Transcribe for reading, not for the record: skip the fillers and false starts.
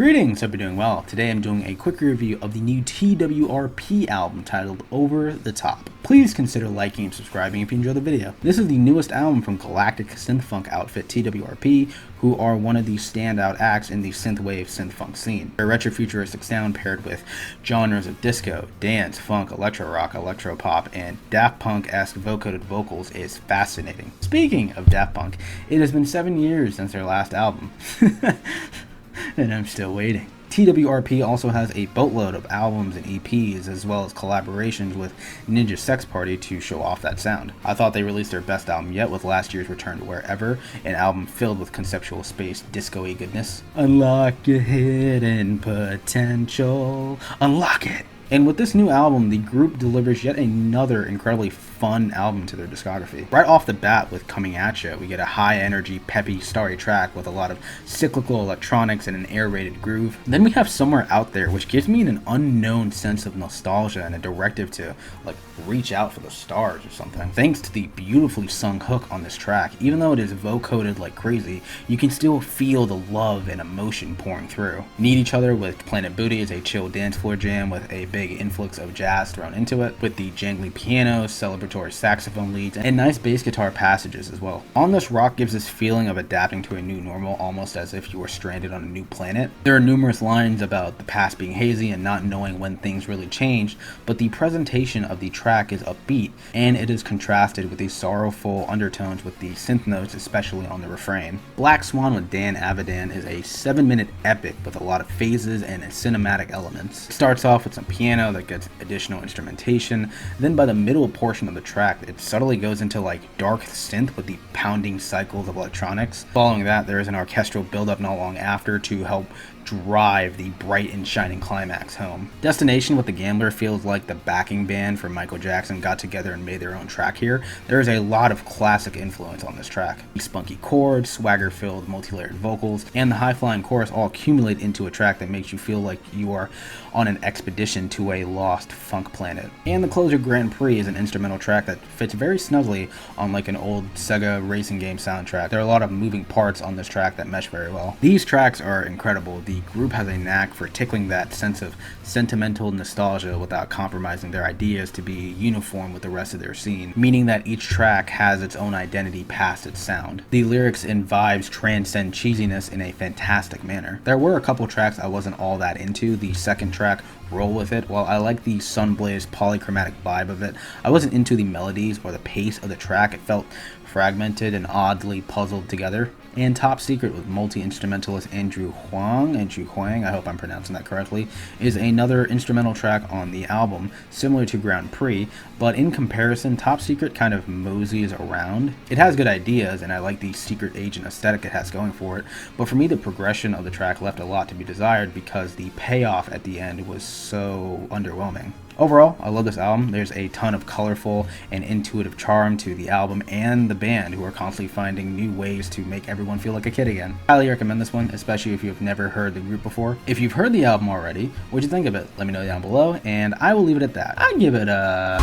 Greetings, hope you're doing well. Today I'm doing a quick review of the new TWRP album titled Over the Top. Please consider liking and subscribing if you enjoy the video. This is the newest album from GALACTIC synth-funk outfit TWRP, who are one of the standout acts in the synthwave synth-funk scene. Their retrofuturistic sound paired with genres of disco, dance, funk, electro rock, electro pop, and Daft Punk-esque vocoded vocals is fascinating. Speaking of Daft Punk, it has been 7 years since their last album. And I'm still waiting. TWRP also has a boatload of albums and EPs as well as collaborations with Ninja Sex Party to show off that sound. I thought they released their best album yet with last year's Return to Wherever, an album filled with conceptual space disco-y goodness. Unlock your hidden potential. Unlock it! And with this new album, the group delivers yet another incredibly fun album to their discography. Right off the bat with Coming ATCHA, we get a high-energy, peppy, starry track with a lot of cyclical electronics and an air-rated groove. Then we have Somewhere Out There, which gives me an unknown sense of nostalgia and a directive to, like, reach out for the stars or something. Thanks to the beautifully sung hook on this track, even though it is vocoded like crazy, you can still feel the love and emotion pouring through. Need Each Other with Planet Booty is a chill dance floor jam with a big influx of jazz thrown into it, with the jangly piano, celebratory saxophone leads, and nice bass guitar passages as well. On This Rock gives this feeling of adapting to a new normal, almost as if you were stranded on a new planet. There are numerous lines about the past being hazy and not knowing when things really changed, but the presentation of the track is upbeat, and it is contrasted with the sorrowful undertones with the synth notes, especially on the refrain. Black Swan with Dan Avidan is a 7-minute epic with a lot of phases and cinematic elements. It starts off with some piano that gets additional instrumentation, then by the middle portion of the track it subtly goes into like dark synth with the pounding cycles of electronics. Following that, there is an orchestral build-up not long after to help drive the bright and shining climax home. Destination with the Gambler feels like the backing band for Michael Jackson got together and made their own track here. There is a lot of classic influence on this track. The spunky chords, swagger-filled multi-layered vocals, and the high-flying chorus all accumulate into a track that makes you feel like you are on an expedition to a lost funk planet. And the closer Grand Prix is an instrumental track that fits very snugly on like an old Sega racing game soundtrack. There are a lot of moving parts on this track that mesh very well. These tracks are incredible. The group has a knack for tickling that sense of sentimental nostalgia without compromising their ideas to be uniform with the rest of their scene, meaning that each track has its own identity past its sound. The lyrics and vibes transcend cheesiness in a fantastic manner. There were a couple tracks I wasn't all that into. The second track, Roll With It, while I like the sunblazed polychromatic vibe of it, I wasn't into the melodies or the pace of the track. It felt fragmented and oddly puzzled together. And Top Secret with multi-instrumentalist Andrew Huang, I hope I'm pronouncing that correctly, is another instrumental track on the album, similar to Grand Prix, but in comparison, Top Secret kind of moseys around. It has good ideas, and I like the secret agent aesthetic it has going for it, but for me the progression of the track left a lot to be desired because the payoff at the end was so underwhelming. Overall, I love this album. There's a ton of colorful and intuitive charm to the album and the band, who are constantly finding new ways to make everyone feel like a kid again. Highly recommend this one, especially if you've never heard the group before. If you've heard the album already, what'd you think of it? Let me know down below, and I will leave it at that. I give it a